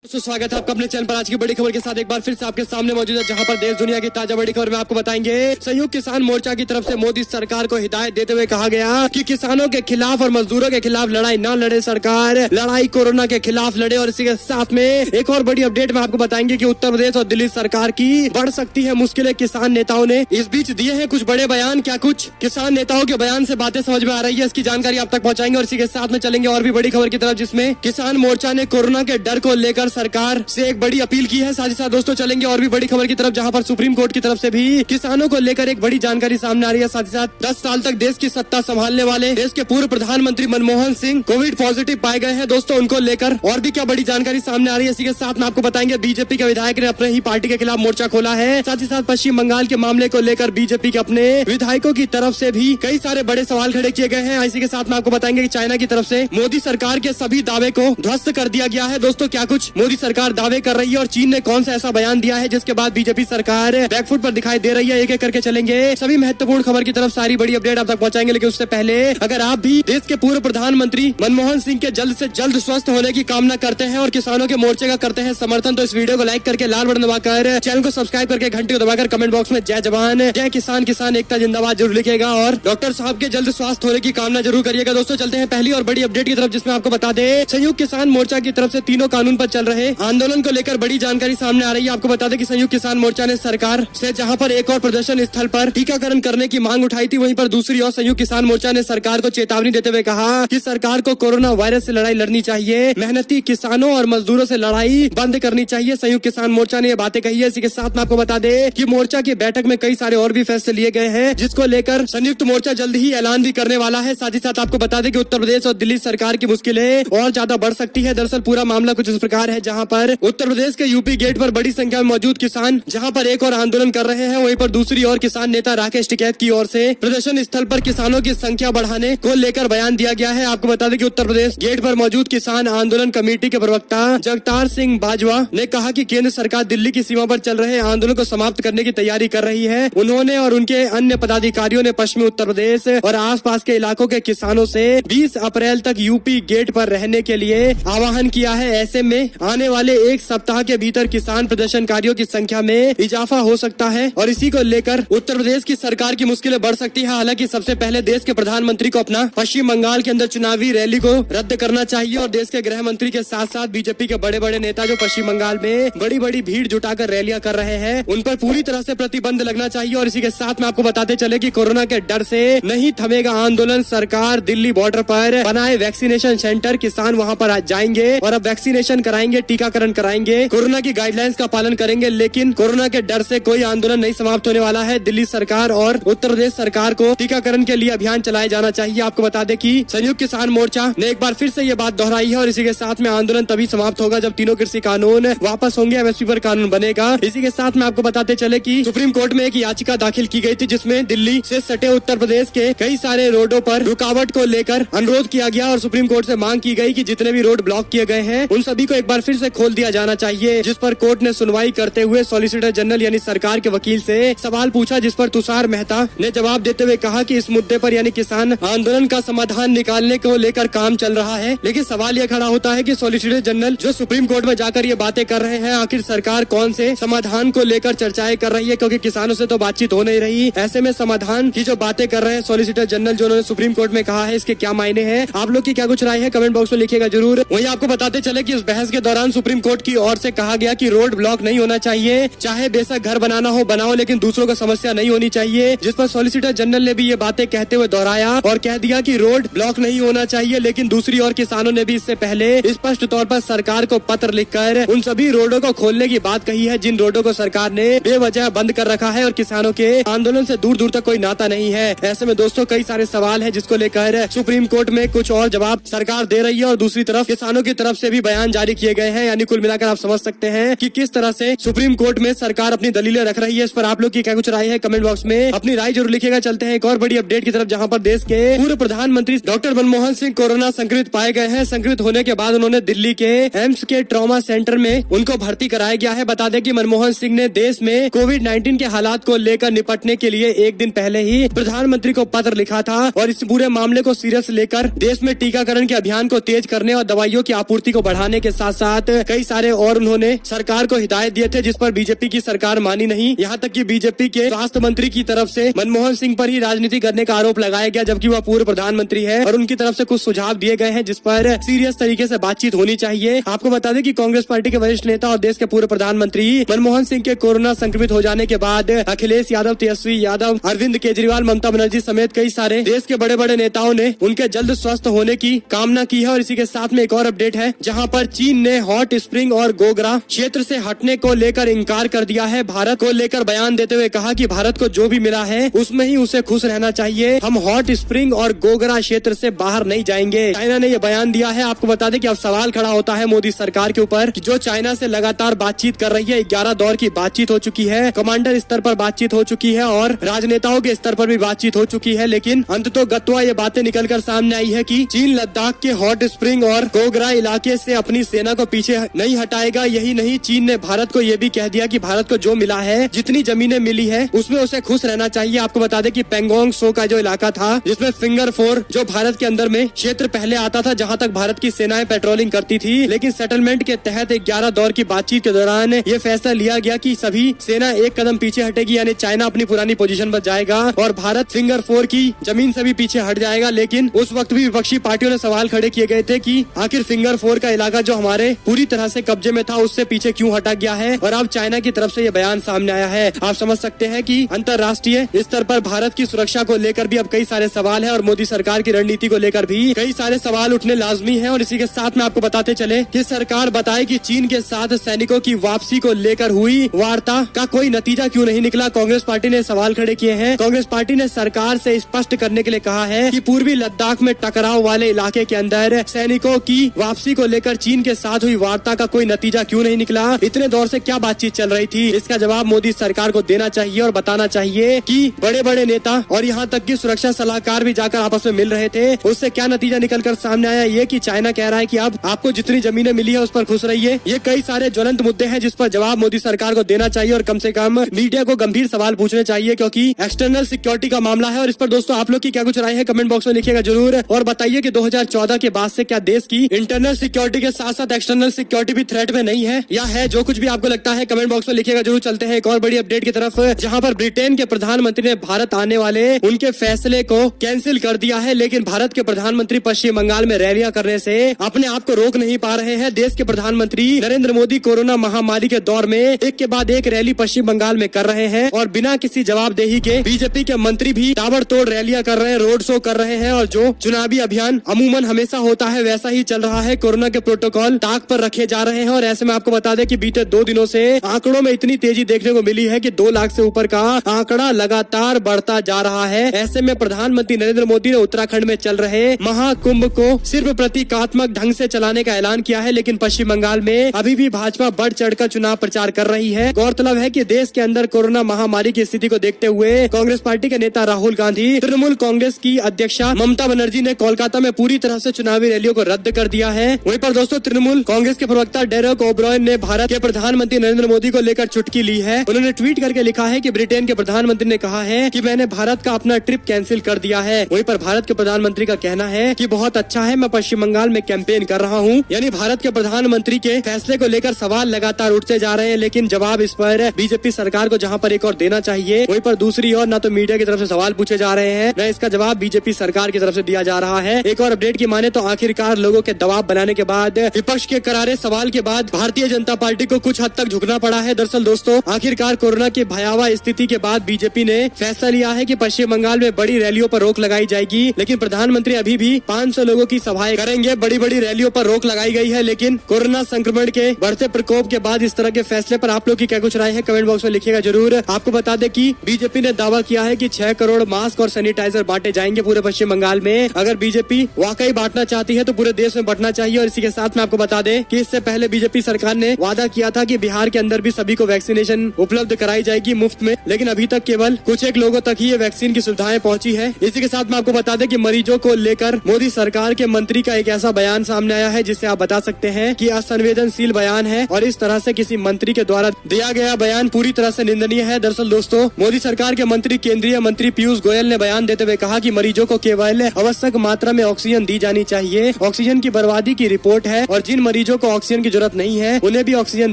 स्वागत है आपका अपने चैनल पर। आज की बड़ी खबर के साथ एक बार फिर से आपके सामने मौजूद है, जहां पर देश दुनिया की ताजा बड़ी खबर में आपको बताएंगे। संयुक्त किसान मोर्चा की तरफ से मोदी सरकार को हिदायत देते हुए कहा गया कि किसानों के खिलाफ और मजदूरों के खिलाफ लड़ाई न लड़े, सरकार लड़ाई कोरोना के खिलाफ लड़े। और इसी के साथ में एक और बड़ी अपडेट में आपको बताएंगे कि उत्तर प्रदेश और दिल्ली सरकार की बढ़ सकती है मुश्किलें। किसान नेताओं ने इस बीच दिए हैं कुछ बड़े बयान। क्या कुछ किसान नेताओं के बयान से बातें समझ में आ रही है, इसकी जानकारी आप तक पहुंचाएंगे। और इसी के साथ में चलेंगे और भी बड़ी खबर की तरफ, जिसमें किसान मोर्चा ने कोरोना के डर को लेकर सरकार से एक बड़ी अपील की है। साथ ही साथ दोस्तों चलेंगे और भी बड़ी खबर की तरफ, जहां पर सुप्रीम कोर्ट की तरफ से भी किसानों को लेकर एक बड़ी जानकारी सामने आ रही है। साथ ही साथ 10 साल तक देश की सत्ता संभालने वाले देश के पूर्व प्रधानमंत्री मनमोहन सिंह कोविड पॉजिटिव पाए गए हैं। दोस्तों उनको लेकर और भी क्या बड़ी जानकारी सामने आ रही है, इसी के साथ में आपको बताएंगे। बीजेपी के विधायक ने अपने ही पार्टी के खिलाफ मोर्चा खोला है। साथ ही साथ पश्चिम बंगाल के मामले को लेकर बीजेपी के अपने विधायकों की तरफ से भी कई सारे बड़े सवाल खड़े किए गए हैं। इसी के साथ में आपको बताएंगे कि चाइना की तरफ से मोदी सरकार के सभी दावे को ध्वस्त कर दिया गया है। दोस्तों क्या कुछ मोदी सरकार दावे कर रही है और चीन ने कौन सा ऐसा बयान दिया है जिसके बाद बीजेपी सरकार बैकफुट पर दिखाई दे रही है, एक एक करके चलेंगे। सभी महत्वपूर्ण खबर की तरफ सारी बड़ी अपडेट आप तक पहुंचाएंगे। लेकिन उससे पहले अगर आप भी देश के पूर्व प्रधानमंत्री मनमोहन सिंह के जल्द से जल्द स्वस्थ होने की कामना करते हैं और किसानों के मोर्चे का करते हैं समर्थन, तो इस वीडियो को लाइक करके लाल बटन दबाकर चैनल को सब्सक्राइब करके घंटी को दबाकर कमेंट बॉक्स में जय जवान जय किसान, किसान एकता जिंदाबाद जरूर लिखेगा और डॉक्टर साहब के जल्द स्वास्थ्य होने की कामना जरूर करिएगा। दोस्तों चलते हैं पहली और बड़ी अपडेट की तरफ, जिसमें आपको बता दें संयुक्त किसान मोर्चा की तरफ से तीनों कानून पर चल रहे आंदोलन को लेकर बड़ी जानकारी सामने आ रही है। आपको बता दें कि संयुक्त किसान मोर्चा ने सरकार से जहां पर एक और प्रदर्शन स्थल पर टीकाकरण करने की मांग उठाई थी, वहीं पर दूसरी ओर संयुक्त किसान मोर्चा ने सरकार को चेतावनी देते हुए कहा कि सरकार को कोरोना वायरस से लड़ाई लड़नी चाहिए, मेहनती किसानों और मजदूरों से लड़ाई बंद करनी चाहिए। संयुक्त किसान मोर्चा ने ये बातें कही है। इसी के साथ में आपको बता दें कि मोर्चा की बैठक में कई सारे और भी फैसले लिए गए हैं, जिसको लेकर संयुक्त मोर्चा जल्द ही ऐलान भी करने वाला है। साथ ही साथ आपको बता दें कि उत्तर प्रदेश और दिल्ली सरकार की मुश्किलें और ज्यादा बढ़ सकती है। दरअसल पूरा मामला कुछ इस प्रकार है, जहाँ पर उत्तर प्रदेश के यूपी गेट पर बड़ी संख्या में मौजूद किसान जहां पर एक और आंदोलन कर रहे हैं, वहीं पर दूसरी ओर किसान नेता राकेश टिकैत की ओर से प्रदर्शन स्थल पर किसानों की संख्या बढ़ाने को लेकर बयान दिया गया है। आपको बता दें कि उत्तर प्रदेश गेट पर मौजूद किसान आंदोलन कमेटी के प्रवक्ता जगतार सिंह बाजवा ने कहा कि केंद्र सरकार दिल्ली की सीमा पर चल रहे आंदोलन को समाप्त करने की तैयारी कर रही है। उन्होंने और उनके अन्य पदाधिकारियों ने पश्चिमी उत्तर प्रदेश और आसपास के इलाकों के किसानों से 20 अप्रैल तक यूपी गेट पर रहने के लिए आह्वान किया है। ऐसे में आने वाले एक सप्ताह के भीतर किसान प्रदर्शनकारियों की संख्या में इजाफा हो सकता है और इसी को लेकर उत्तर प्रदेश की सरकार की मुश्किलें बढ़ सकती है। हालांकि सबसे पहले देश के प्रधानमंत्री को अपना पश्चिम बंगाल के अंदर चुनावी रैली को रद्द करना चाहिए और देश के गृह मंत्री के साथ साथ बीजेपी के बड़े बड़े नेता जो पश्चिम बंगाल में बड़ी बड़ी भीड़ जुटाकर रैलियां कर रहे हैं, उन पर पूरी तरह से प्रतिबंध लगना चाहिए। और इसी के साथ में आपको बताते चले कि कोरोना के डर से नहीं थमेगा आंदोलन, सरकार दिल्ली बॉर्डर पर बनाए वैक्सीनेशन सेंटर, किसान वहाँ पर आज जाएंगे और अब वैक्सीनेशन कराएंगे, टीकाकरण कराएंगे, कोरोना की गाइडलाइंस का पालन करेंगे। लेकिन कोरोना के डर से कोई आंदोलन नहीं समाप्त होने वाला है। दिल्ली सरकार और उत्तर प्रदेश सरकार को टीकाकरण के लिए अभियान चलाया जाना चाहिए। आपको बता दें कि संयुक्त किसान मोर्चा ने एक बार फिर से ये बात दोहराई है और इसी के साथ में आंदोलन तभी समाप्त होगा जब तीनों कृषि कानून वापस होंगे, एमएसपी पर कानून बनेगा। इसी के साथ में आपको बताते चले कि सुप्रीम कोर्ट में एक याचिका दाखिल की गई थी, जिसमें दिल्ली से सटे उत्तर प्रदेश के कई सारे रोडों पर रुकावट को लेकर अनुरोध किया गया और सुप्रीम कोर्ट से मांग की गई कि जितने भी रोड ब्लॉक किए गए हैं उन सभी को एक बार फिर से खोल दिया जाना चाहिए। जिस पर कोर्ट ने सुनवाई करते हुए सॉलिसिटर जनरल यानी सरकार के वकील से सवाल पूछा, जिस पर तुषार मेहता ने जवाब देते हुए कहा कि इस मुद्दे पर यानी किसान आंदोलन का समाधान निकालने को लेकर काम चल रहा है। लेकिन सवाल ये खड़ा होता है कि सॉलिसिटर जनरल जो सुप्रीम कोर्ट में जाकर ये बातें कर रहे हैं, आखिर सरकार कौन से समाधान को लेकर चर्चाएं कर रही है, क्योंकि किसानों से तो बातचीत हो नहीं रही। ऐसे में समाधान की जो बातें कर रहे हैं सॉलिसिटर जनरल जो उन्होंने सुप्रीम कोर्ट में कहा है, इसके क्या मायने हैं? आप लोग की क्या कुछ राय है कमेंट बॉक्स में लिखिएगा जरूर। वहीं आपको बताते चले कि इस बहस के दौरान सुप्रीम कोर्ट की ओर से कहा गया कि रोड ब्लॉक नहीं होना चाहिए, चाहे बेशक घर बनाना हो बनाओ, लेकिन दूसरों को समस्या नहीं होनी चाहिए। जिस पर सॉलिसिटर जनरल ने भी ये बातें कहते हुए दोहराया और कह दिया कि रोड ब्लॉक नहीं होना चाहिए। लेकिन दूसरी ओर किसानों ने भी इससे पहले स्पष्ट तौर पर सरकार को पत्र लिखकर उन सभी रोडों को खोलने की बात कही है जिन रोडों को सरकार ने बेवजह बंद कर रखा है और किसानों के आंदोलन से दूर दूर तक कोई नाता नहीं है। ऐसे में दोस्तों कई सारे सवाल है जिसको लेकर सुप्रीम कोर्ट में कुछ और जवाब सरकार दे रही है और दूसरी तरफ किसानों की तरफ से भी बयान जारी किए गए हैं। यानी कुल मिलाकर आप समझ सकते हैं कि किस तरह से सुप्रीम कोर्ट में सरकार अपनी दलीलें रख रही है। इस पर आप लोग की क्या कुछ राय है कमेंट बॉक्स में अपनी राय जरूर लिखिएगा। चलते हैं एक और बड़ी अपडेट की तरफ, जहां पर देश के पूर्व प्रधानमंत्री डॉक्टर मनमोहन सिंह कोरोना संक्रमित पाए गए हैं। संक्रमित होने के बाद उन्होंने दिल्ली के एम्स के ट्रॉमा सेंटर में उनको भर्ती कराया गया है। बता दें कि मनमोहन सिंह ने देश में कोविड-19 के हालात को लेकर निपटने के लिए एक दिन पहले ही प्रधानमंत्री को पत्र लिखा था और इस पूरे मामले को सीरियस लेकर देश में टीकाकरण के अभियान को तेज करने और दवाइयों की आपूर्ति को बढ़ाने के साथ साथ साथ कई सारे और उन्होंने सरकार को हिदायत दिए थे, जिस पर बीजेपी की सरकार मानी नहीं। यहाँ तक कि बीजेपी के स्वास्थ्य मंत्री की तरफ से मनमोहन सिंह पर ही राजनीति करने का आरोप लगाया गया, जबकि वह पूर्व प्रधानमंत्री है और उनकी तरफ से कुछ सुझाव दिए गए हैं जिस पर सीरियस तरीके से बातचीत होनी चाहिए। आपको बता दें कि कांग्रेस पार्टी के वरिष्ठ नेता और देश के पूर्व प्रधानमंत्री मनमोहन सिंह के कोरोना संक्रमित हो जाने के बाद अखिलेश यादव, तेजस्वी यादव, अरविंद केजरीवाल, ममता बनर्जी समेत कई सारे देश के बड़े बड़े नेताओं ने उनके जल्द स्वस्थ होने की कामना की है। और इसी के साथ में एक और अपडेट है, जहां पर चीन ने हॉट स्प्रिंग और गोगरा क्षेत्र से हटने को लेकर इनकार कर दिया है। भारत को लेकर बयान देते हुए कहा कि भारत को जो भी मिला है उसमें ही उसे खुश रहना चाहिए, हम हॉट स्प्रिंग और गोगरा क्षेत्र से बाहर नहीं जाएंगे। चाइना ने यह बयान दिया है। आपको बता दें कि अब सवाल खड़ा होता है मोदी सरकार के ऊपर कि जो चाइना से लगातार बातचीत कर रही है, 11 दौर की बातचीत हो चुकी है, कमांडर स्तर पर बातचीत हो चुकी है और राजनेताओं के स्तर पर भी बातचीत हो चुकी है, लेकिन अंततोगत्वा ये बातें निकलकर सामने आई है कि चीन लद्दाख के हॉट स्प्रिंग और गोगरा इलाके से अपनी सेना को पीछे नहीं हटाएगा। यही नहीं, चीन ने भारत को यह भी कह दिया कि भारत को जो मिला है, जितनी जमीनें मिली है, उसमें उसे खुश रहना चाहिए। आपको बता दें कि पेंगोंग सो का जो इलाका था, जिसमें फिंगर 4 जो भारत के अंदर में क्षेत्र पहले आता था, जहां तक भारत की सेनाएं पेट्रोलिंग करती थी, लेकिन सेटलमेंट के तहत 11 दौर की बातचीत के दौरान ये फैसला लिया गया कि सभी सेना एक कदम पीछे हटेगी, यानी चाइना अपनी पुरानी पोजीशन पर जाएगा और भारत फिंगर 4 की जमीन से भी पीछे हट जाएगा। लेकिन उस वक्त भी विपक्षी पार्टियों ने सवाल खड़े किए गए थे कि आखिर फिंगर 4 का इलाका जो हमारे पूरी तरह से कब्जे में था, उससे पीछे क्यों हटा गया है। और अब चाइना की तरफ से ये बयान सामने आया है। आप समझ सकते हैं कि अंतर्राष्ट्रीय स्तर पर भारत की सुरक्षा को लेकर भी अब कई सारे सवाल है और मोदी सरकार की रणनीति को लेकर भी कई सारे सवाल उठने लाजमी है। और इसी के साथ में आपको बताते चले कि सरकार बताए कि चीन के साथ सैनिकों की वापसी को लेकर हुई वार्ता का कोई नतीजा क्यों नहीं निकला। कांग्रेस पार्टी ने सवाल खड़े किए हैं। कांग्रेस पार्टी ने सरकार से स्पष्ट करने के लिए कहा है कि पूर्वी लद्दाख में टकराव वाले इलाके के अंदर सैनिकों की वापसी को लेकर चीन के साथ हुई वार्ता का कोई नतीजा क्यों नहीं निकला। इतने दौर से क्या बातचीत चल रही थी, इसका जवाब मोदी सरकार को देना चाहिए और बताना चाहिए कि बड़े बड़े नेता और यहाँ तक कि सुरक्षा सलाहकार भी जाकर आपस में मिल रहे थे, उससे क्या नतीजा निकलकर सामने आया, ये कि चाइना कह रहा है कि अब आपको जितनी जमीनें मिली है उस पर खुश रहिए। ये कई सारे ज्वलंत मुद्दे हैं जिस पर जवाब मोदी सरकार को देना चाहिए और कम से कम मीडिया को गंभीर सवाल पूछने चाहिए, क्योंकि एक्सटर्नल सिक्योरिटी का मामला है। और इस पर दोस्तों आप लोग की क्या कुछ राय है, कमेंट बॉक्स में लिखिएगा जरूर और बताइए कि 2014 के बाद से क्या देश की इंटरनल सिक्योरिटी के साथ साथ एक्सटर्नल सिक्योरिटी भी थ्रेट में नहीं है या है। जो कुछ भी आपको लगता है कमेंट बॉक्स में लिखिएगा जरूर। चलते हैं एक और बड़ी अपडेट की तरफ, जहां पर ब्रिटेन के प्रधानमंत्री ने भारत आने वाले उनके फैसले को कैंसिल कर दिया है। लेकिन भारत के प्रधानमंत्री पश्चिम बंगाल में रैलियां करने से अपने आप को रोक नहीं पा रहे हैं। देश के प्रधानमंत्री नरेंद्र मोदी कोरोना महामारी के दौर में एक के बाद एक रैली पश्चिम बंगाल में कर रहे हैं और बिना किसी जवाबदेही के बीजेपी के मंत्री भी ताबड़तोड़ रैलियां कर रहे हैं, रोड शो कर रहे हैं। और जो चुनावी अभियान अमूमन हमेशा होता है वैसा ही चल रहा है। कोरोना के प्रोटोकॉल ताक पर रखे जा रहे हैं और ऐसे में आपको बता दें कि बीते 2 दिनों से आंकड़ों में इतनी तेजी देखने को मिली है कि 2 लाख से ऊपर का आंकड़ा लगातार बढ़ता जा रहा है। ऐसे में प्रधानमंत्री नरेंद्र मोदी ने उत्तराखंड में चल रहे महाकुंभ को सिर्फ प्रतीकात्मक ढंग से चलाने का ऐलान किया है, लेकिन पश्चिम बंगाल में अभी भी भाजपा बढ़ चढ़कर चुनाव प्रचार कर रही है। गौरतलब है कि देश के अंदर कोरोना महामारी की स्थिति को देखते हुए कांग्रेस पार्टी के नेता राहुल गांधी, तृणमूल कांग्रेस की अध्यक्षा ममता बनर्जी ने कोलकाता में पूरी तरह से चुनावी रैलियों को रद्द कर दिया है। वहीं पर दोस्तों तृणमूल कांग्रेस के प्रवक्ता डेरेक ओब्रायन ने भारत के प्रधानमंत्री नरेंद्र मोदी को लेकर चुटकी ली है। उन्होंने ट्वीट करके लिखा है कि ब्रिटेन के प्रधानमंत्री ने कहा है कि मैंने भारत का अपना ट्रिप कैंसिल कर दिया है। वहीं पर भारत के प्रधानमंत्री का कहना है कि बहुत अच्छा है, मैं पश्चिम बंगाल में कैंपेन कर रहा हूँ। यानी भारत के प्रधानमंत्री के फैसले को लेकर सवाल लगातार उठते जा रहे हैं, लेकिन जवाब इस पर बीजेपी सरकार को जहाँ पर एक और देना चाहिए, वहीं पर दूसरी ओर न तो मीडिया की तरफ से सवाल पूछे जा रहे हैं, न इसका जवाब बीजेपी सरकार की तरफ से दिया जा रहा है। एक और अपडेट की माने तो आखिरकार लोगों के दबाव बनाने के बाद, विपक्ष के करारे सवाल के बाद भारतीय जनता पार्टी को कुछ हद तक झुकना पड़ा है। दरअसल दोस्तों आखिरकार कोरोना की भयावह स्थिति के बाद बीजेपी ने फैसला लिया है कि पश्चिम बंगाल में बड़ी रैलियों पर रोक लगाई जाएगी, लेकिन प्रधानमंत्री अभी भी 500 लोगों की सभाएं करेंगे। बड़ी बड़ी रैलियों पर रोक लगाई गई है, लेकिन कोरोना संक्रमण के बढ़ते प्रकोप के बाद इस तरह के फैसले पर आप लोग की क्या कुछ राय है, कमेंट बॉक्स में लिखिएगा जरूर। आपको बता दें कि बीजेपी ने दावा किया है कि 6 करोड़ मास्क और सैनिटाइजर बांटे जाएंगे पूरे पश्चिम बंगाल में। अगर बीजेपी वाकई बांटना चाहती है तो पूरे देश में बांटना चाहिए। और इसी के साथ में आपको बता दें कि इससे पहले बीजेपी सरकार ने वादा किया था कि बिहार के अंदर भी सभी को वैक्सीनेशन उपलब्ध कराई जाएगी मुफ्त में, लेकिन अभी तक केवल कुछ एक लोगों तक ही ये वैक्सीन की सुविधाएं पहुंची है। इसी के साथ में आपको बता दें कि मरीजों को लेकर मोदी सरकार के मंत्री का एक ऐसा बयान सामने आया है जिससे आप बता सकते हैं कि असंवेदनशील बयान है और इस तरह से किसी मंत्री के द्वारा दिया गया बयान पूरी तरह से निंदनीय है। दरअसल दोस्तों मोदी सरकार के मंत्री केंद्रीय मंत्री पीयूष गोयल ने बयान देते हुए कहा कि मरीजों को केवल आवश्यक मात्रा में ऑक्सीजन दी जानी चाहिए। ऑक्सीजन की बर्बादी की रिपोर्ट है और जिन मरीजों मरीजों को ऑक्सीजन की जरूरत नहीं है उन्हें भी ऑक्सीजन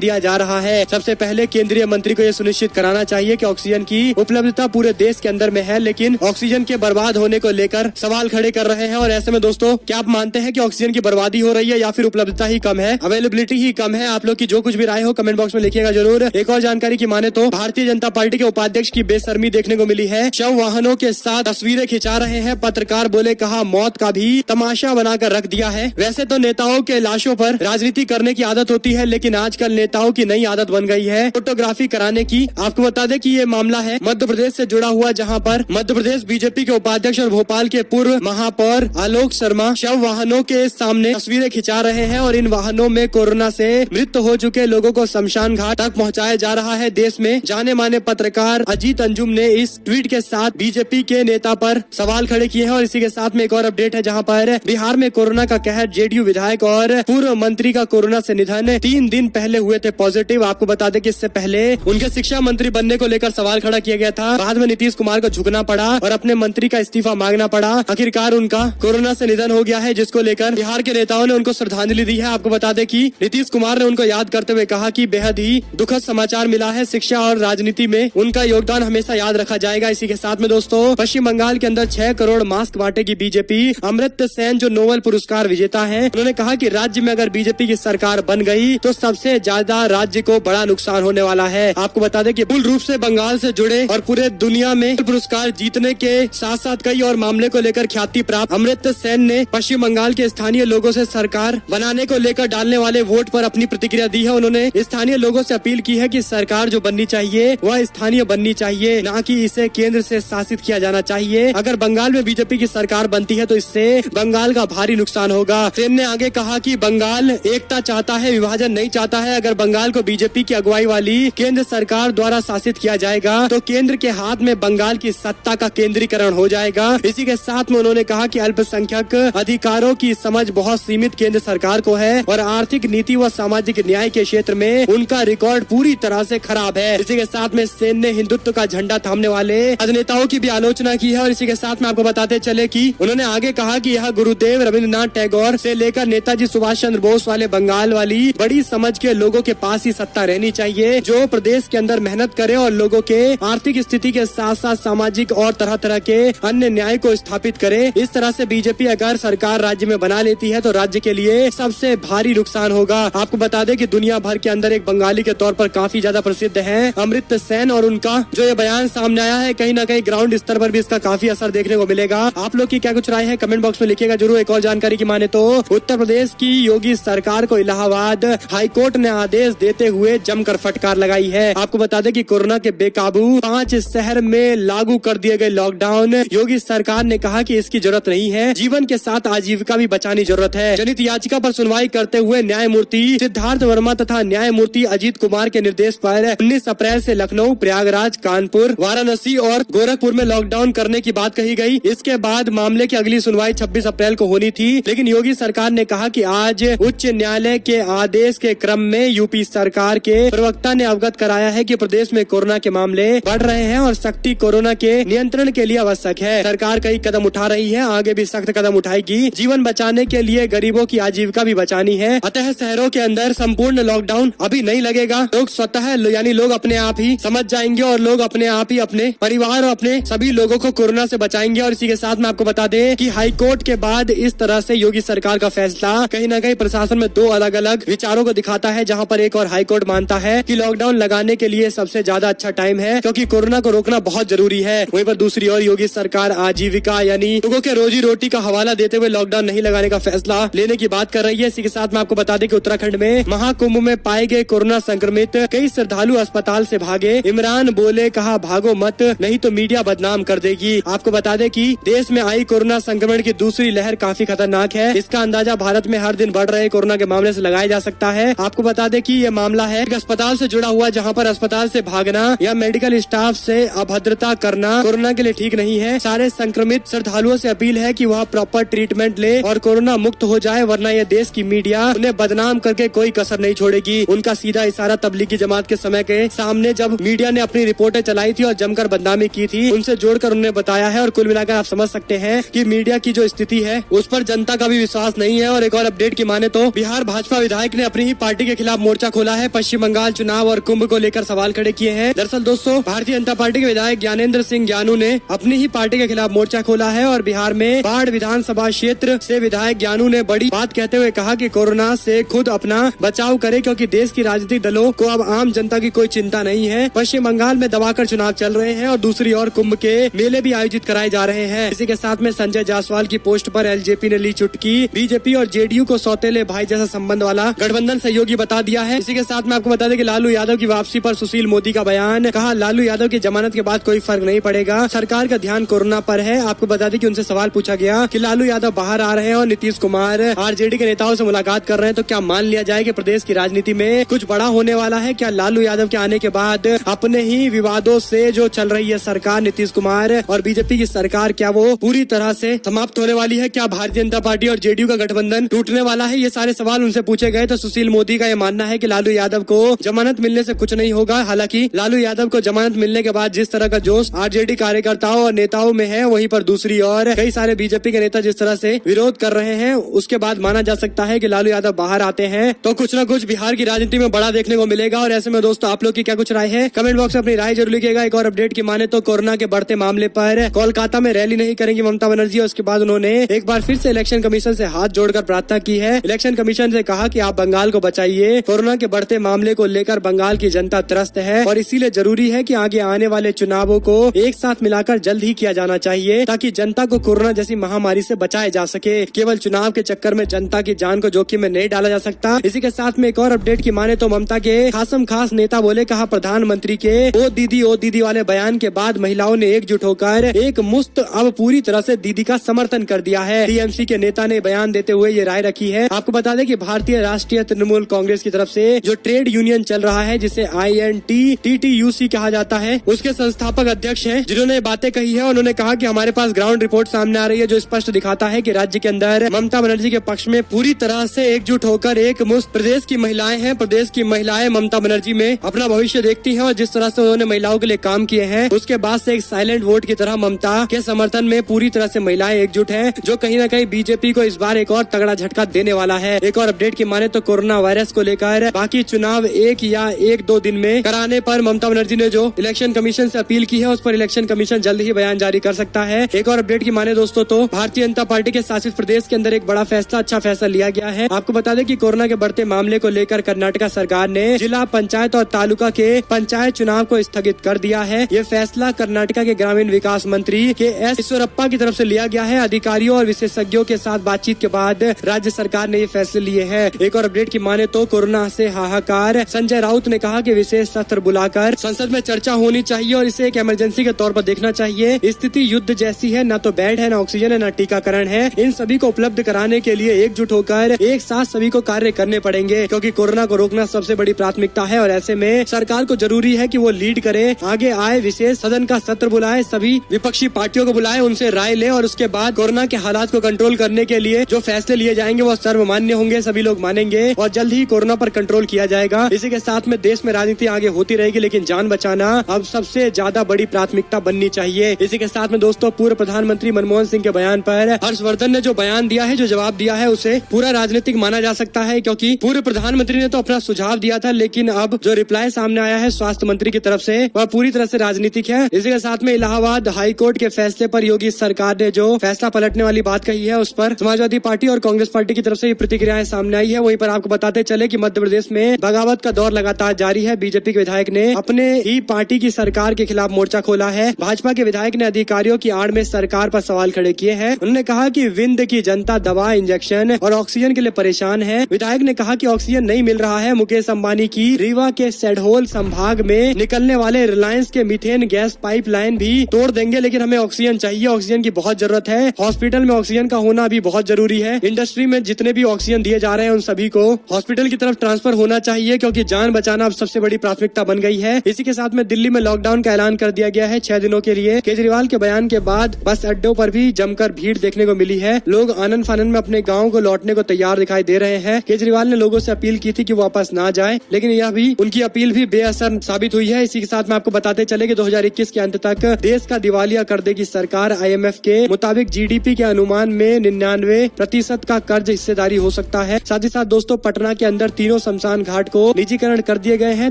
दिया जा रहा है। सबसे पहले केंद्रीय मंत्री को यह सुनिश्चित कराना चाहिए कि ऑक्सीजन की उपलब्धता पूरे देश के अंदर में है, लेकिन ऑक्सीजन के बर्बाद होने को लेकर सवाल खड़े कर रहे हैं। और ऐसे में दोस्तों, क्या आप मानते हैं कि ऑक्सीजन की बर्बादी हो रही है या फिर उपलब्धता ही कम है, अवेलेबिलिटी ही कम है? आप लोग की जो कुछ भी राय हो कमेंट बॉक्स में लिखिएगा जरूर। एक और जानकारी की माने तो भारतीय जनता पार्टी के उपाध्यक्ष की बेशर्मी देखने को मिली है। शव वाहनों के साथ तस्वीरें खिंचा रहे हैं पत्रकार, बोले कहा मौत का भी तमाशा बनाकर रख दिया है। वैसे तो नेताओं के लाशों पर राजनीति करने की आदत होती है, लेकिन आजकल नेताओं की नई आदत बन गई है फोटोग्राफी कराने की। आपको बता दें कि ये मामला है मध्य प्रदेश से जुड़ा हुआ, जहां पर मध्य प्रदेश बीजेपी के उपाध्यक्ष और भोपाल के पूर्व महापौर आलोक शर्मा शव वाहनों के सामने तस्वीरें खिंचा रहे हैं और इन वाहनों में कोरोना से मृत हो चुके लोगों को शमशान घाट तक पहुंचाया जा रहा है। देश में जाने माने पत्रकार अजीत अंजुम ने इस ट्वीट के साथ बीजेपी के नेता पर सवाल खड़े किए हैं। और इसी के साथ में एक और अपडेट है, जहां पर बिहार में कोरोना का कहर, जेडीयू विधायक और पूर्व मंत्री का कोरोना से निधन 3 दिन पहले हुए थे पॉजिटिव। आपको बता दें कि इससे पहले उनके शिक्षा मंत्री बनने को लेकर सवाल खड़ा किया गया था। बाद में नीतीश कुमार को झुकना पड़ा और अपने मंत्री का इस्तीफा मांगना पड़ा। आखिरकार उनका कोरोना से निधन हो गया है, जिसको लेकर बिहार के नेताओं ने उनको श्रद्धांजलि दी है। आपको बता दें कि नीतीश कुमार ने उनको याद करते हुए कहा कि बेहद ही दुखद समाचार मिला है, शिक्षा और राजनीति में उनका योगदान हमेशा याद रखा जाएगा। इसी के साथ में दोस्तों, पश्चिम बंगाल के अंदर 6 करोड़ मास्क बांटेगी बीजेपी। अमृत सेन जो नोबेल पुरस्कार विजेता है, उन्होंने कहा कि राज्य में अगर बीजेपी की सरकार बन गई तो सबसे ज्यादा राज्य को बड़ा नुकसान होने वाला है। आपको बता दें कि मूल रूप से बंगाल से जुड़े और पूरे दुनिया में पुरस्कार जीतने के साथ साथ कई और मामले को लेकर ख्याति प्राप्त अमृत सेन ने पश्चिम बंगाल के स्थानीय लोगों से सरकार बनाने को लेकर डालने वाले वोट पर अपनी प्रतिक्रिया दी है। उन्होंने स्थानीय लोगों से अपील की है कि सरकार जो बननी चाहिए वह स्थानीय बननी चाहिए, न कि इसे केंद्र से शासित किया जाना चाहिए। अगर बंगाल में बीजेपी की सरकार बनती है तो इससे बंगाल का भारी नुकसान होगा। सेन ने आगे कहा कि बंगाल एकता चाहता है, विभाजन नहीं चाहता है। अगर बंगाल को बीजेपी की अगुवाई वाली केंद्र सरकार द्वारा शासित किया जाएगा तो केंद्र के हाथ में बंगाल की सत्ता का केंद्रीकरण हो जाएगा। इसी के साथ में उन्होंने कहा कि अल्पसंख्यक अधिकारों की समझ बहुत सीमित केंद्र सरकार को है और आर्थिक नीति व सामाजिक न्याय के क्षेत्र में उनका रिकॉर्ड पूरी तरह से खराब है। इसी के साथ में सेन ने हिंदुत्व का झंडा थामने वाले राजनेताओं की भी आलोचना की है। और इसी के साथ में आपको बताते चले कि उन्होंने आगे कहा कि यह गुरुदेव रविंद्रनाथ टैगोर से लेकर नेताजी सुभाष चंद्र बोस वाले बंगाल वाली बड़ी समझ के लोगों के पास ही सत्ता रहनी चाहिए, जो प्रदेश के अंदर मेहनत करे और लोगों के आर्थिक स्थिति के साथ साथ सामाजिक और तरह तरह के अन्य न्याय को स्थापित करे। इस तरह से बीजेपी अगर सरकार राज्य में बना लेती है तो राज्य के लिए सबसे भारी नुकसान होगा। आपको बता दें कि दुनिया भर के अंदर एक बंगाली के तौर पर काफी ज्यादा प्रसिद्ध है अमृत सेन, और उनका जो ये बयान सामने आया है कहीं ना कहीं ग्राउंड स्तर पर भी इसका काफी असर देखने को मिलेगा। आप लोग की क्या कुछ राय है कमेंट बॉक्स में लिखिएगा जरूर। एक और जानकारी की माने तो उत्तर प्रदेश की योगी सरकार को इलाहाबाद हाईकोर्ट ने आदेश देते हुए जमकर फटकार लगाई है। आपको बता दें कि कोरोना के बेकाबू 5 शहर में लागू कर दिए गए लॉकडाउन, योगी सरकार ने कहा कि इसकी जरूरत नहीं है, जीवन के साथ आजीविका भी बचानी जरूरत है। जनहित याचिका पर सुनवाई करते हुए न्यायमूर्ति सिद्धार्थ वर्मा तथा न्यायमूर्ति अजीत कुमार के निर्देश पर 19 अप्रैल से लखनऊ, प्रयागराज, कानपुर, वाराणसी और गोरखपुर में लॉकडाउन करने की बात कही गई। इसके बाद मामले की अगली सुनवाई 26 अप्रैल को होनी थी, लेकिन योगी सरकार ने कहा कि आज उच्च न्यायालय के आदेश के क्रम में यूपी सरकार के प्रवक्ता ने अवगत कराया है कि प्रदेश में कोरोना के मामले बढ़ रहे हैं और सख्ती कोरोना के नियंत्रण के लिए आवश्यक है। सरकार कई कदम उठा रही है, आगे भी सख्त कदम उठाएगी। जीवन बचाने के लिए गरीबों की आजीविका भी बचानी है। अतः शहरों के अंदर संपूर्ण लॉकडाउन अभी नहीं लगेगा। लोग स्वतः यानी लोग अपने आप ही समझ जाएंगे और लोग अपने आप ही अपने परिवार और अपने सभी लोगों को कोरोना से बचाएंगे। और इसी के साथ में आपको बता दें कि हाईकोर्ट के बाद इस तरह से योगी सरकार का फैसला कहीं न कहीं प्रशासन में 2 अलग अलग विचारों को दिखाता है, जहां पर एक और हाईकोर्ट मानता है कि लॉकडाउन लगाने के लिए सबसे ज्यादा अच्छा टाइम है क्योंकि कोरोना को रोकना बहुत जरूरी है। वहीं पर दूसरी ओर योगी सरकार आजीविका यानी लोगों के रोजी रोटी का हवाला देते हुए लॉकडाउन नहीं लगाने का फैसला लेने की बात कर रही है। इसी के साथ में आपको बता दें कि उत्तराखंड में महाकुंभ में पाए गए कोरोना संक्रमित कई श्रद्धालु अस्पताल से भागे। इमरान बोले कहा भागो मत, नहीं तो मीडिया बदनाम कर देगी। आपको बता दें कि देश में आई कोरोना संक्रमण की दूसरी लहर काफी खतरनाक है। इसका अंदाजा भारत में हर दिन बढ़ रहे कोरोना के मामले से लगाया जा सकता है। आपको बता दें कि ये मामला है एक अस्पताल से जुड़ा हुआ, जहां पर अस्पताल से भागना या मेडिकल स्टाफ से अभद्रता करना कोरोना के लिए ठीक नहीं है। सारे संक्रमित श्रद्धालुओं से अपील है कि वह प्रॉपर ट्रीटमेंट ले और कोरोना मुक्त हो जाए, वरना ये देश की मीडिया उन्हें बदनाम करके कोई कसर नहीं छोड़ेगी। उनका सीधा इशारा तबलीगी जमात के समय के सामने जब मीडिया ने अपनी रिपोर्टें चलाई थी और जमकर बदनामी की थी, उनसे जोड़कर उन्होंने बताया है। और कुल मिलाकर आप समझ सकते हैं कि मीडिया की जो स्थिति है उस पर जनता का भी विश्वास नहीं है। और एक और अपडेट की माने तो बिहार भाजपा विधायक ने अपनी ही पार्टी के खिलाफ मोर्चा खोला है। पश्चिम बंगाल चुनाव और कुंभ को लेकर सवाल खड़े किए हैं। दरअसल दोस्तों, भारतीय जनता पार्टी के विधायक ज्ञानेंद्र सिंह ज्ञानू ने अपनी ही पार्टी के खिलाफ मोर्चा खोला है और बिहार में बाढ़ विधानसभा क्षेत्र से विधायक ज्ञानू ने बड़ी बात कहते हुए कहा कि कोरोना से खुद अपना बचाव करे, क्योंकि देश की राजनीतिक दलों को अब आम जनता की कोई चिंता नहीं है। पश्चिम बंगाल में दबाकर चुनाव चल रहे हैं और दूसरी ओर कुंभ के मेले भी आयोजित कराए जा रहे हैं। इसी के साथ में संजय जायसवाल की पोस्ट पर एलजेपी ने ली चुटकी। बीजेपी और जेडीयू को सौतेले भाई जैसा संबंध वाला गठबंधन सहयोगी बता दिया है। इसी के साथ में आपको बता दें कि लालू यादव की वापसी पर सुशील मोदी का बयान। कहा, लालू यादव की जमानत के बाद कोई फर्क नहीं पड़ेगा, सरकार का ध्यान कोरोना पर है। आपको बता दें कि उनसे सवाल पूछा गया कि लालू यादव बाहर आ रहे हैं और नीतीश कुमार आरजेडी के नेताओं से मुलाकात कर रहे हैं, तो क्या मान लिया जाए कि प्रदेश की राजनीति में कुछ बड़ा होने वाला है? क्या लालू यादव के आने के बाद अपने ही विवादों से जो चल रही है सरकार नीतीश कुमार और बीजेपी की सरकार, क्या वो पूरी तरह से समाप्त होने वाली है? क्या भारतीय जनता पार्टी और जेडीयू का गठबंधन टूटने वाला है? ये सारे सवाल उनसे पूछे गए तो सुशील मोदी का ये मानना है कि लालू यादव को जमानत मिलने से कुछ नहीं होगा। हालांकि लालू यादव को जमानत मिलने के बाद जिस तरह का जोश आरजेडी कार्यकर्ताओं और नेताओं में है, वहीं पर दूसरी ओर कई सारे बीजेपी के नेता जिस तरह से विरोध कर रहे हैं, उसके बाद माना जा सकता है कि लालू यादव बाहर आते हैं तो कुछ न कुछ बिहार की राजनीति में बड़ा देखने को मिलेगा। और ऐसे में दोस्तों, आप लोग की क्या कुछ राय है? कमेंट बॉक्स में अपनी राय जरूर लिखिएगा। एक और अपडेट की माने तो कोरोना के बढ़ते मामले पर कोलकाता में रैली नहीं करेंगी ममता बनर्जी और उसके बाद उन्होंने एक बार फिर से इलेक्शन कमीशन से हाथ जोड़कर प्रार्थना की है। इलेक्शन कमीशन से कहा कि आप बंगाल को बचाइए, कोरोना के बढ़ते मामले को लेकर बंगाल की जनता त्रस्त है और इसीलिए जरूरी है कि आगे आने वाले चुनावों को एक साथ मिलाकर जल्द ही किया जाना चाहिए, ताकि जनता को कोरोना जैसी महामारी से बचाया जा सके। केवल चुनाव के चक्कर में जनता की जान को जोखिम में नहीं डाला जा सकता। इसी के साथ में एक और अपडेट की माने तो ममता के खासम खास नेता बोले, कहा प्रधानमंत्री के ओ दीदी वाले बयान के बाद महिलाओं ने एकजुट होकर एक मुश्त अब पूरी तरह से दीदी का समर्थन कर दिया है। टीएमसी के नेता ने बयान देते हुए ये राय रखी है। आपको बता दें कि भारतीय राष्ट्रीय तृणमूल कांग्रेस की तरफ से जो ट्रेड यूनियन चल रहा है, जिसे INTTTUC कहा जाता है, उसके संस्थापक अध्यक्ष हैं जिन्होंने बातें कही है। उन्होंने कहा कि हमारे पास ग्राउंड रिपोर्ट सामने आ रही है जो स्पष्ट दिखाता है कि राज्य के अंदर ममता बनर्जी के पक्ष में पूरी तरह से एकजुट होकर एक मुश्त प्रदेश की महिलाएं हैं। प्रदेश की महिलाएं ममता बनर्जी में अपना भविष्य देखती हैं और जिस तरह से उन्होंने महिलाओं के लिए काम किए हैं, उसके बाद से एक साइलेंट वोट की तरह ममता के समर्थन में पूरी तरह से महिलाएं एकजुट हैं, जो कहीं न कहीं बीजेपी को इस बार एक और तगड़ा झटका देने वाला है। एक और अपडेट की माने तो कोरोना वायरस को लेकर बाकी चुनाव 1 या 2 दिन में कराने पर ममता बनर्जी ने जो इलेक्शन कमीशन से अपील की है, उस पर इलेक्शन कमीशन जल्द ही बयान जारी कर सकता है। एक और अपडेट की माने दोस्तों, तो भारतीय जनता पार्टी के शासित प्रदेश के अंदर एक बड़ा फैसला, अच्छा फैसला लिया गया है। आपको बता दें कि कोरोना के बढ़ते मामले को लेकर कर्नाटक सरकार ने जिला पंचायत और तालुका के पंचायत चुनाव को स्थगित कर दिया है। ये फैसला कर्नाटक के ग्रामीण विकास मंत्री KS ईश्वरप्पा की तरफ से लिया गया है। अधिकारियों और विशेषज्ञों के साथ बातचीत के बाद राज्य सरकार ने ये फैसले लिए हैं। एक और अपडेट की माने तो कोरोना से हाहाकार, संजय राउत ने कहा कि विशेष सत्र बुलाकर संसद में चर्चा होनी चाहिए और इसे एक इमरजेंसी के तौर पर देखना चाहिए। स्थिति युद्ध जैसी है, न तो बेड है, न ऑक्सीजन है, न टीकाकरण है। इन सभी को उपलब्ध कराने के लिए एकजुट होकर एक साथ सभी को कार्य करने पड़ेंगे, क्योंकि कोरोना को रोकना सबसे बड़ी प्राथमिकता है और ऐसे में सरकार को जरूरी है कि वो लीड करे, आगे आए, विशेष सदन का सत्र बुलाए, सभी विपक्षी पार्टियों को बुलाए, उनसे राय ले और उसके बाद कोरोना के हालात को कंट्रोल करने के लिए जो फैसले लिए जाएंगे वो सर्वमान्य होंगे, सभी लोग मानेंगे और जल्द ही कोरोना पर कंट्रोल किया जाएगा। इसी के साथ में देश में राजनीति आगे होती रहेगी, लेकिन जान बचाना अब सबसे ज्यादा बड़ी प्राथमिकता बननी चाहिए। इसी के साथ में दोस्तों, पूर्व प्रधानमंत्री मनमोहन सिंह के बयान पर हर्षवर्धन ने जो बयान दिया है, जो जवाब दिया है, उसे पूरा राजनीतिक माना जा सकता है, क्योंकि पूर्व प्रधानमंत्री ने तो अपना सुझाव दिया था, लेकिन अब जो रिप्लाई सामने आया है स्वास्थ्य मंत्री की तरफ से, वह पूरी तरह से राजनीतिक है। इसी के साथ में इलाहाबाद हाईकोर्ट के फैसले पर योगी सरकार ने जो फैसला पलटने वाली बात कही है, उस पर समाजवादी पार्टी और कांग्रेस पार्टी की तरफ से प्रतिक्रियाएं सामने आई है। वहीं पर आपको बताते चले कि मध्य प्रदेश में बगावत का दौर लगातार जारी है। बीजेपी के विधायक ने अपने ही पार्टी की सरकार के खिलाफ मोर्चा खोला है। भाजपा के विधायक ने अधिकारियों की आड़ में सरकार पर सवाल खड़े किए हैं। उन्होंने कहा कि विंध्य की जनता दवा, इंजेक्शन और ऑक्सीजन के लिए परेशान है। विधायक ने कहा कि ऑक्सीजन नहीं मिल रहा है। मुकेश अंबानी की रीवा के सैडहोल संभाग में निकलने वाले रिलायंस के मीथेन गैस पाइपलाइन भी तोड़ देंगे, लेकिन हमें ऑक्सीजन चाहिए, ऑक्सीजन की बहुत जरूरत है। हॉस्पिटल में ऑक्सीजन का होना भी बहुत जरूरी है। इंडस्ट्री में जितने भी ऑक्सीजन दिए जा रहे हैं, उन सभी को हॉस्पिटल की तरफ ट्रांसफर होना चाहिए, क्योंकि जान बचाना अब सबसे बड़ी प्राथमिकता बन गई है। इसी के साथ में दिल्ली में लॉकडाउन का ऐलान कर दिया गया है 6 दिनों के लिए। केजरीवाल के बयान के बाद बस अड्डों पर भी जमकर भीड़ देखने को मिली है। लोग आनंद फानंद में अपने गाँव को लौटने को तैयार दिखाई दे रहे हैं। केजरीवाल ने लोगों से अपील की थी कि वापस ना जाए, लेकिन यह भी उनकी अपील भी बेअसर साबित हुई है। इसी के साथ में आपको बताते चले कि 2021 के अंत तक देश का दिवालिया कर देगी सरकार। IMF के मुताबिक GDP के अनुमान में 99% का कर्ज हिस्सेदारी हो सकती सकता है। साथ ही साथ दोस्तों पटना के अंदर तीनों शमशान घाट को निजीकरण कर दिए गए हैं।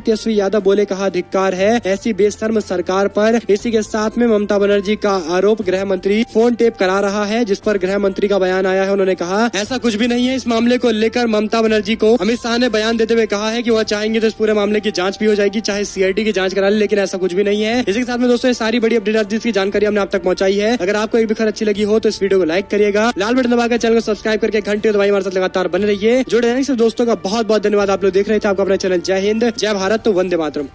तेजस्वी यादव बोले कहा धिक्कार है ऐसी बेशर्म सरकार पर। इसी के साथ में ममता बनर्जी का आरोप गृह मंत्री फोन टेप करा रहा है, जिस पर गृह मंत्री का बयान आया है। उन्होंने कहा ऐसा कुछ भी नहीं है। इस मामले को लेकर ममता बनर्जी को अमित शाह ने बयान देते हुए कहा है कि वह चाहेंगे तो इस पूरे मामले की जांच भी हो जाएगी, चाहे सीआईडी की जांच करा ले, लेकिन ऐसा कुछ भी नहीं है। इसी के साथ में दोस्तों ये सारी बड़ी अपडेट जिसकी जानकारी हमने आप तक पहुंचाई है। अगर आपको एक भी खबर अच्छी लगी हो तो इस वीडियो को लाइक करिएगा, लाल बटन दबाकर चैनल को सब्सक्राइब करके घंटे दबाई हमारे साथ लगातार बने रहिए। जुड़े रहने से दोस्तों का बहुत बहुत धन्यवाद। आप लोग देख रहे थे आपका अपना चैनल जय हिंद जय भारत, तो वंदे मातरम।